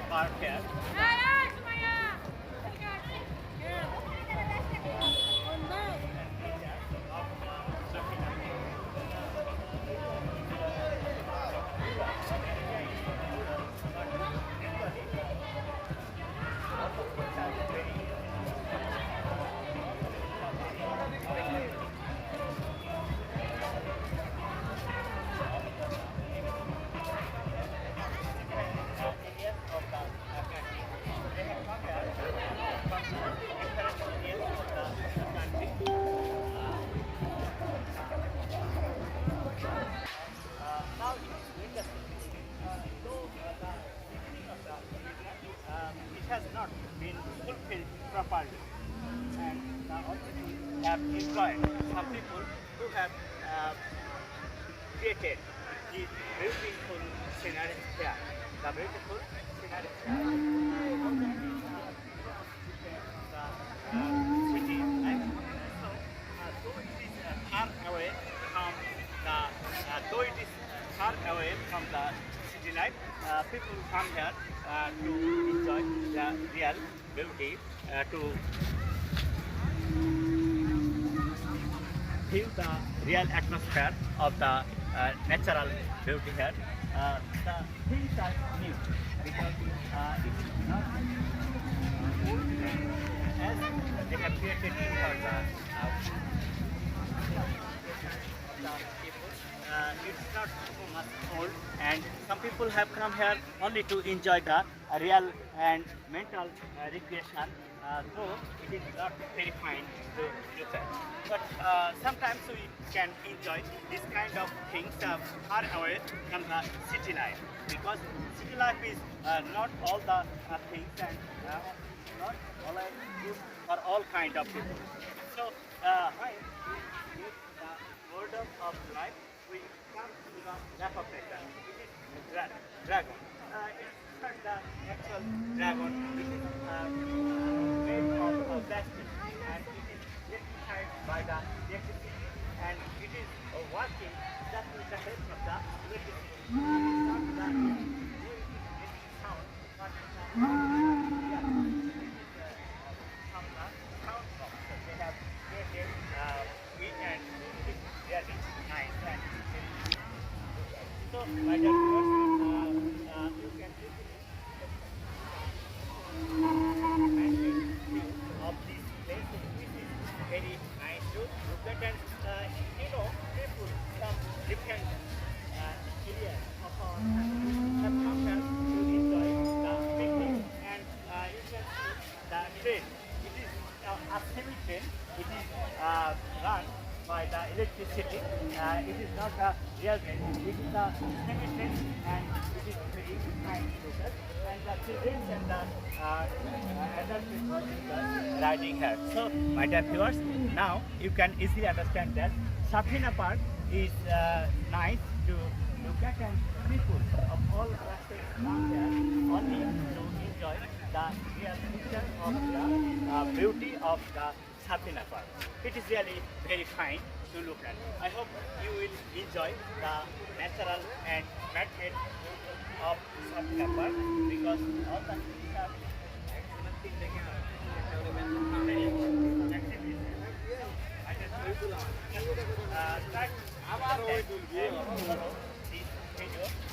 park here. Now it is winter season. Though the beginning of the it has not been fulfilled properly, and all people have enjoyed. Some people who have created these beautiful scenery here. The beautiful scenery here. The city, and so though it is far away from the though it is far away from the city life, people come here to enjoy the real beauty, to feel the real atmosphere of the natural beauty here. The things are new because it is not old, as they have created it for the people. It's not so much old, and some people have come here only to enjoy the real and mental recreation. Though it is not very fine to look at, but sometimes we can enjoy this kind of things far away from the city life, because city life is not all the things, and not all good for all kind of people. So when we meet the boredom of life, we come to the lap of nature. It is dragon. It's not the actual dragon. It is made of plastic, and it is electrified by the electricity, and it is working just with the help of the electricity. It is not the making sound, but yeah, it is from the sound box that they have created it, and it is really nice and very good. So, my dear viewers, you can of this place, which is very nice to look at, and people from different areas of our country have come here to enjoy the picnic, and you can see the train. It is a semi train. It is run by the electricity. It is not a real train. It is a semi train, and it is very nice to look at. And the children and the adult people are riding here. So, my dear viewers, now you can easily understand that Safina Park is nice to look at, and people of all classes come here only to enjoy the real picture of the beauty of the Safina Park. It is really very fine to look at. I hope you will enjoy the natural and man-made of Safina Park, because all the things are excellent things they can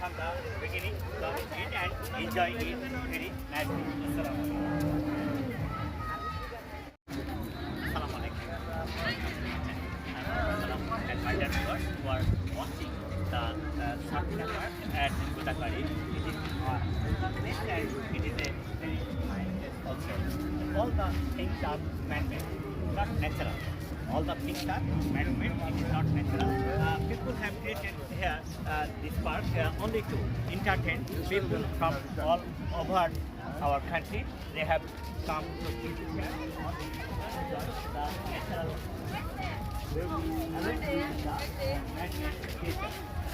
from the beginning to the end and enjoy it very nicely. Assalamu alaikum. And my dear viewers who are watching the Safina Park at Godavari, it is this and it is a very nice place also. All the things are man-made, not natural. All the things are man-made, it is not natural. People have created here this park only to entertain people from all over our country. They have come to visit here only to enjoy the natural beauty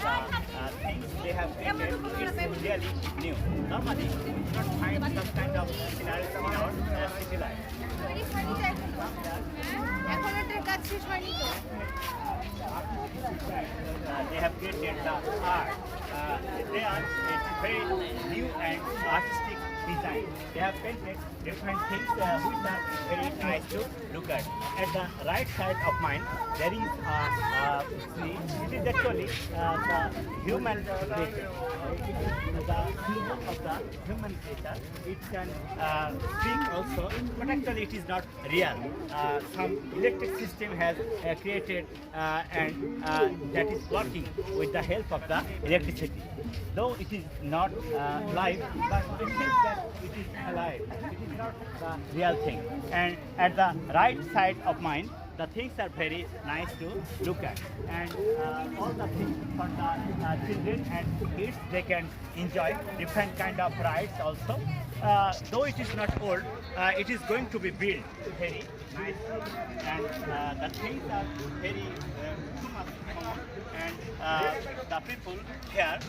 and the things they have created is really new. Normally, we do not find such kind of scenarios in our city life. They have created the art. They are a very new and artistic they have painted different things which are very nice to look at. At the right side of mine, there is see, it is actually the human creature. The symbol of the human creature. It can speak also, but actually it is not real. Some electric system has created and that is working with the help of the electricity. Though it is not live, but it seems that it is alive. It is not the real thing. And at the right side of mine, the things are very nice to look at, and all the things for the children and kids, they can enjoy different kind of rides also. Though it is not old, it is going to be built very nicely, and the things are very too much common, and the people here,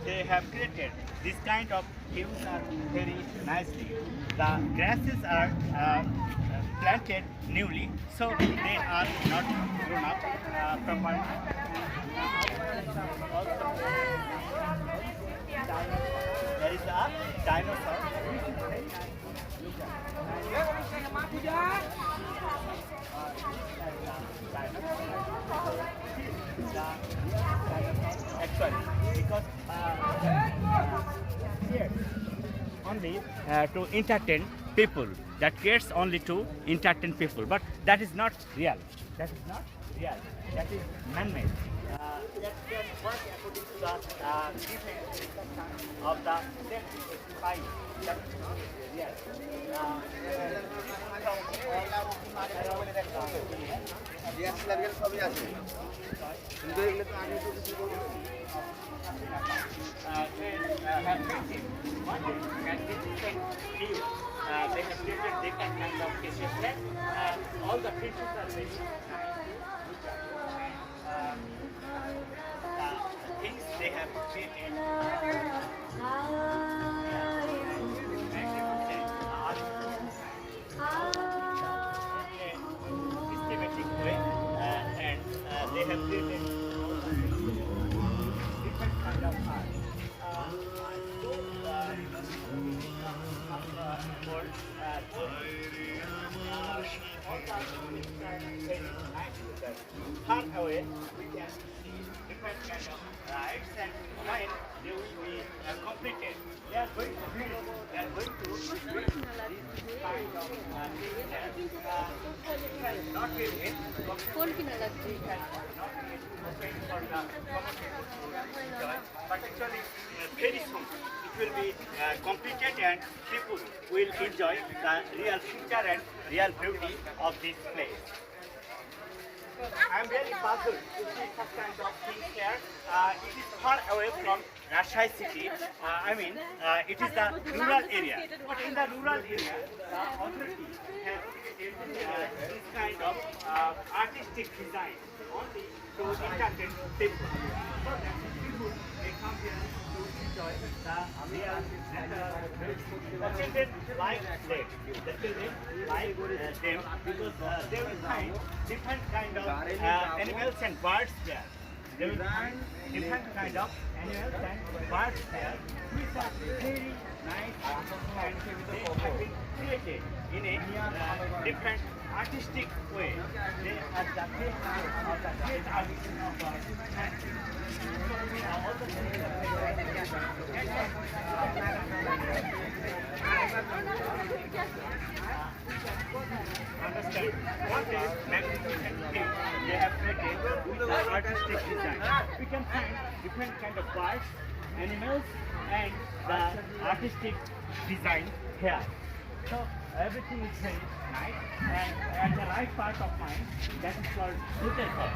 they have created this kind of things are very nicely. The grasses are planted newly, so they are not grown up properly. There is a dinosaur. Actually, because here only to entertain people, that creates only to entertain people, but that is not real. That is not real. That is man-made. That can work according to the different of the same that is not real. Have painted one and different views. They have created different kind of pictures. All the pictures are very nice. The things they have created. Systematic way, and they have created different kind of art. Far away, we can see different kind of rides, and when they will be completed, they are going to build, they are going to build this kind of not be it, not be open for the but actually very soon it will be completed, and people will enjoy the real feature and real beauty of this place. I am very puzzled to see such kind of things here. It is far away from Rajshahi city. It is the rural area. But in the rural area, the authority has created this kind of artistic design only to entertain people. So that people may come here to enjoy the real natural beauty. The children like them. The children like them because they will find different kind of animals and birds there. They will find different kind of animals and birds there, which are very nice, and they have been created in a different artistic way. They are the great artists of all the understand what is magnificent thing they have created with the artistic design. We can find different kind of birds, animals, and the artistic design here. So everything is very nice, and at the right part of mine, that is called Hotel Court.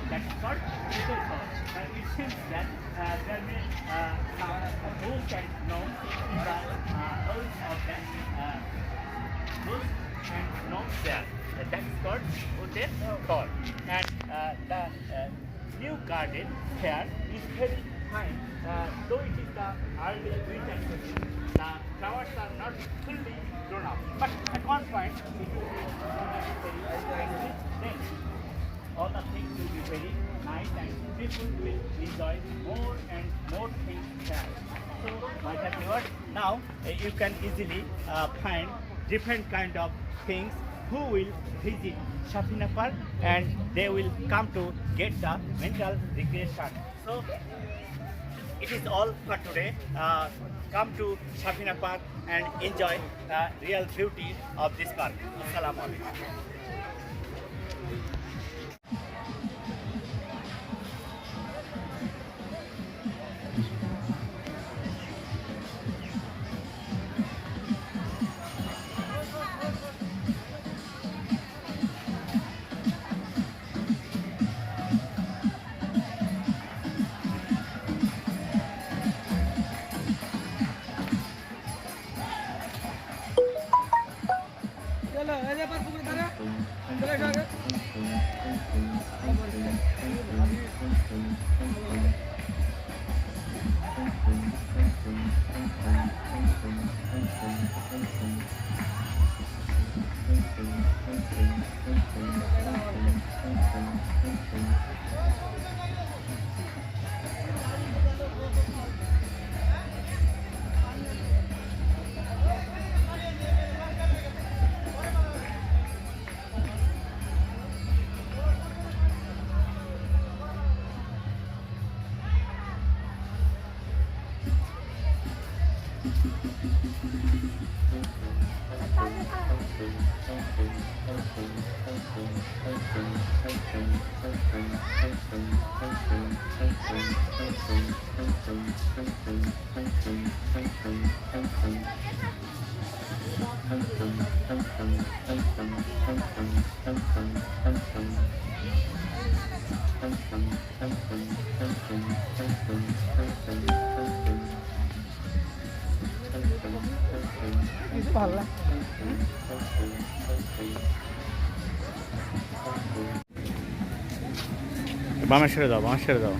That is called Hotel Court. It seems that there may some rules and norms in the rules of that rules and norms there. That is called Hotel Court. And the new garden here is very fine. Though it is the early winter season, the flowers are not fully grown up. But at one point, it will be very nice. Then all the things will be very nice, and people will enjoy more and more things here. also my backyard. Now you can easily find different kind of things who will visit Shafina Park and they will come to get the mental recreation. So it is all for today. Come to Shafina Park and enjoy the real beauty of this park. Assalamu alaikum. चलो ऐसे पर कुछ करो चलो आगे কিছু ভালো লাগে বামে ছেড়ে দাও, বামে ছেড়ে দাও।